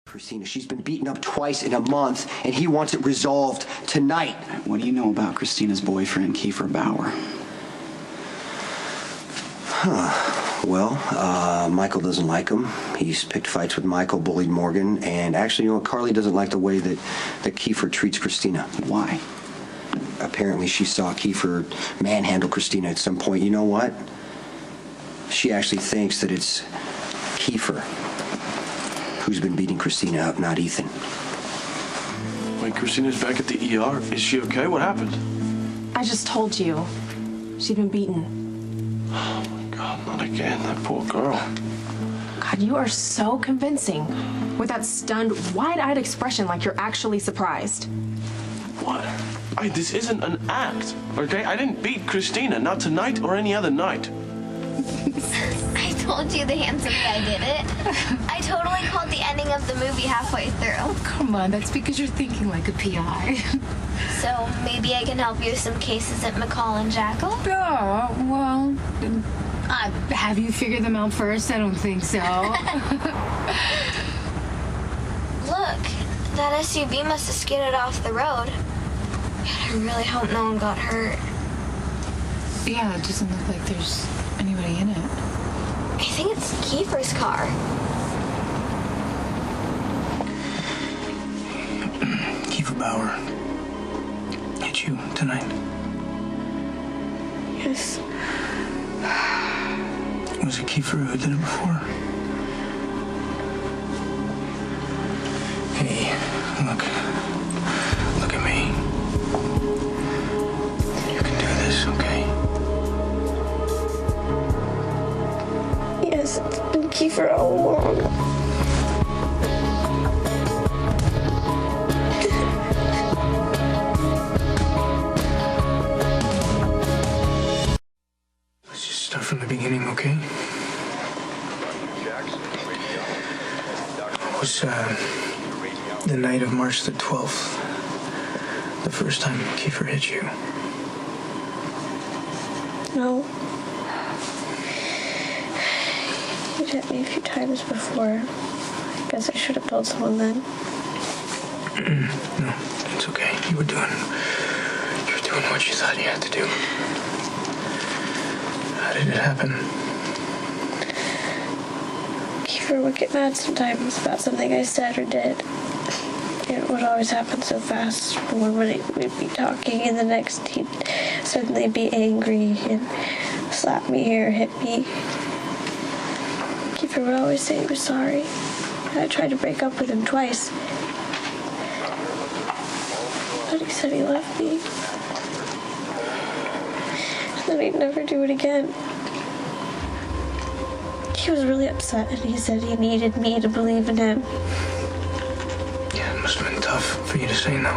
Kristina, she's been beaten up twice in a month, and he wants it resolved tonight. What do you know about Kristina's boyfriend, Kiefer Bauer? Well, Michael doesn't like him. He's picked fights with Michael, bullied Morgan, and actually, you know what? Carly doesn't like the way that Kiefer treats Kristina. Why? Apparently, she saw Kiefer manhandle Kristina at some point. You know what? She actually thinks that it's Kiefer who's been beating Kristina up, not Ethan. Wait, Kristina's back at the ER. Is she okay? What happened? I just told you. She'd been beaten. Oh, my God, not again. That poor girl. God, you are so convincing. With that stunned, wide-eyed expression like you're actually surprised. What? This isn't an act, okay? I didn't beat Kristina, not tonight or any other night. I told you the handsome guy did it. I totally called the ending of the movie halfway through. Oh, come on, that's because you're thinking like a PI. So maybe I can help you with some cases at McCall and Jackal? Oh, well, have you figured them out first? I don't think so. Look, that SUV must have skidded off the road. God, I really hope no one got hurt. Yeah, it doesn't look like there's anybody in it. I think it's Kiefer's car. Kiefer Bauer hit you tonight? Yes. Was it Kiefer who did it before? Hey, look at me. You can do this, okay? Yes, it's been Kiefer all along. Let's just start from the beginning, okay? It was the night of March the 12th. The first time Kiefer hit you. No. You hit me a few times before. I guess I should have told someone then. No, it's okay. You were doing what you thought you had to do. How did it happen? Kiefer would get mad sometimes about something I said or did. It would always happen so fast. One minute we'd be talking, and the next he'd suddenly be angry and slap me or hit me. Kiefer would always say he was sorry. I tried to break up with him twice. But he said he loved me. And then he'd never do it again. He was really upset, and he said he needed me to believe in him. Yeah, it must have been tough for you to say no.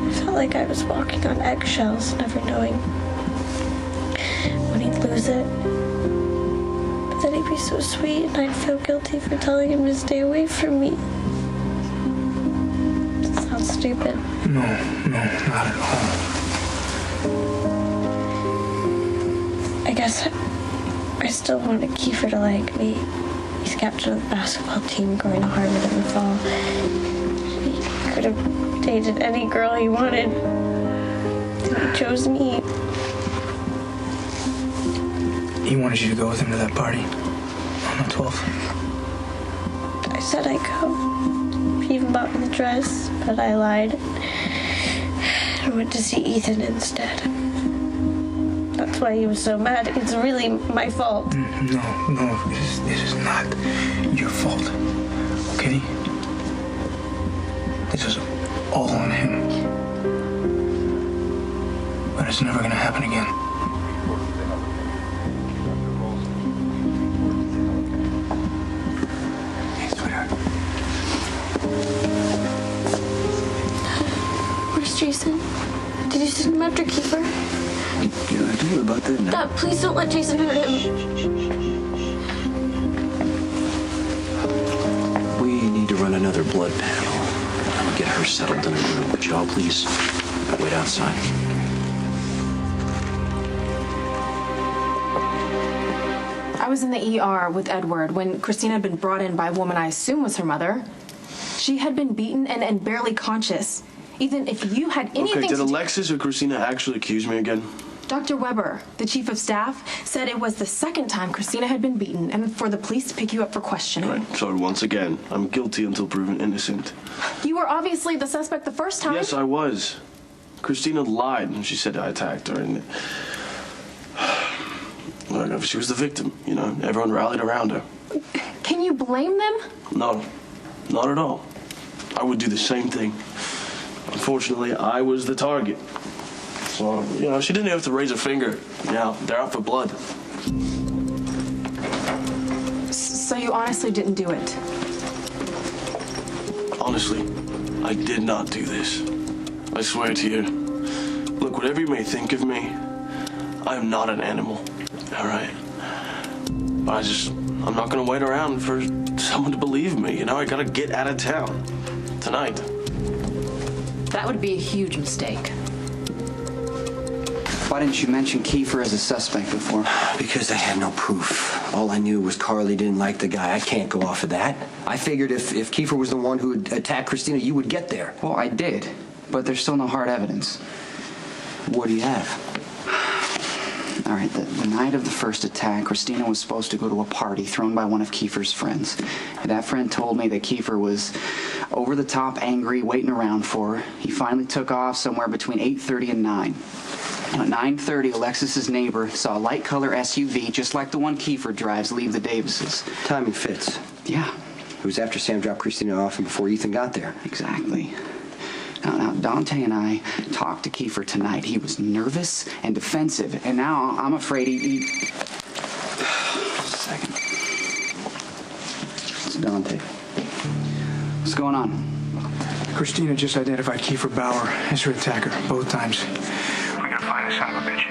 I felt like I was walking on eggshells, never knowing when he'd lose it. But then he'd be so sweet, and I'd feel guilty for telling him to stay away from me. It sounds stupid. No, not at all. I guess I still wanted Kiefer to like me. He's captain of the basketball team going to Harvard in the fall. He could have dated any girl he wanted. He chose me. He wanted you to go with him to that party on the 12th. I said I'd go. He even bought me the dress, but I lied. I went to see Ethan instead. That's why he was so mad. It's really my fault. No, this is not your fault, okay? This is all on him. But it's never gonna happen again. Hey, sweetheart. Where's Jason? Did you send him after Kiefer? Yeah, I told you about that now. Dad, please don't let Jason hurt him. We need to run another blood panel. I'll get her settled in her room. Would you all please wait outside? I was in the ER with Edward when Kristina had been brought in by a woman I assume was her mother. She had been beaten and barely conscious. Ethan, if you had anything Okay, did to Alexis or Kristina actually accuse me again? Dr. Weber, the chief of staff, said it was the second time Kristina had been beaten and for the police to pick you up for questioning. Right, so once again, I'm guilty until proven innocent. You were obviously the suspect the first time. Yes, I was. Kristina lied when she said I attacked her, and look, she was the victim, you know. Everyone rallied around her. Can you blame them? No, not at all. I would do the same thing. Unfortunately, I was the target. So, you know, she didn't have to raise a finger. Yeah, they're out for blood. So you honestly didn't do it? Honestly, I did not do this. I swear to you. Look, whatever you may think of me, I am not an animal, all right? But I'm not gonna wait around for someone to believe me, you know? I gotta get out of town tonight. That would be a huge mistake. Why didn't you mention Kiefer as a suspect before? Because I had no proof. All I knew was Carly didn't like the guy. I can't go off of that. I figured if Kiefer was the one who had attacked Kristina, you would get there. Well, I did, but there's still no hard evidence. What do you have? All right, the night of the first attack, Kristina was supposed to go to a party thrown by one of Kiefer's friends. That friend told me that Kiefer was over the top angry, waiting around for her. He finally took off somewhere between 8:30 and 9. At 9:30, Alexis's neighbor saw a light color SUV, just like the one Kiefer drives, leave the Davises. Timing fits. Yeah, It was after Sam dropped Kristina off and before Ethan got there. exactly. Now, Dante and I talked to Kiefer tonight. He was nervous and defensive, and now I'm afraid he... Just a second. It's Dante. What's going on? Kristina just identified Kiefer Bauer as her attacker both times. We gotta find this son of a bitch.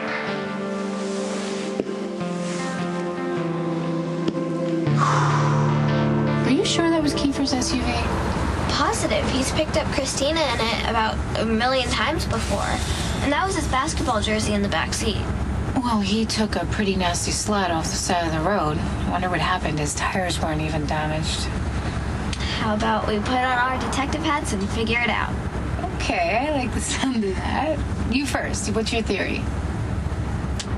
Are you sure that was Kiefer's SUV? Positive. He's picked up Kristina in it about a million times before. And that was his basketball jersey in the back seat. Well, he took a pretty nasty slide off the side of the road. I wonder what happened. His tires weren't even damaged. How about we put on our detective hats and figure it out? Okay, I like the sound of that. You first. What's your theory?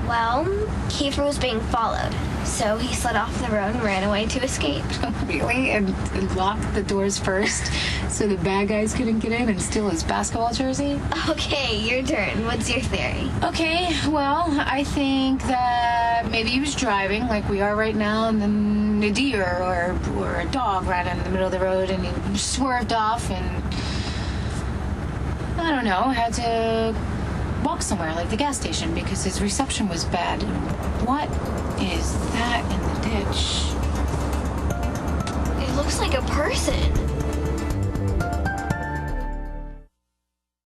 Well, Kiefer was being followed, so he slid off the road and ran away to escape. Really? And locked the doors first so the bad guys couldn't get in and steal his basketball jersey? Okay, your turn. What's your theory? Okay, well, I think that maybe he was driving like we are right now, and then a deer or a dog ran in the middle of the road and he swerved off and, I don't know, had to walk somewhere like the gas station because his reception was bad. What is that in the ditch? It looks like a person.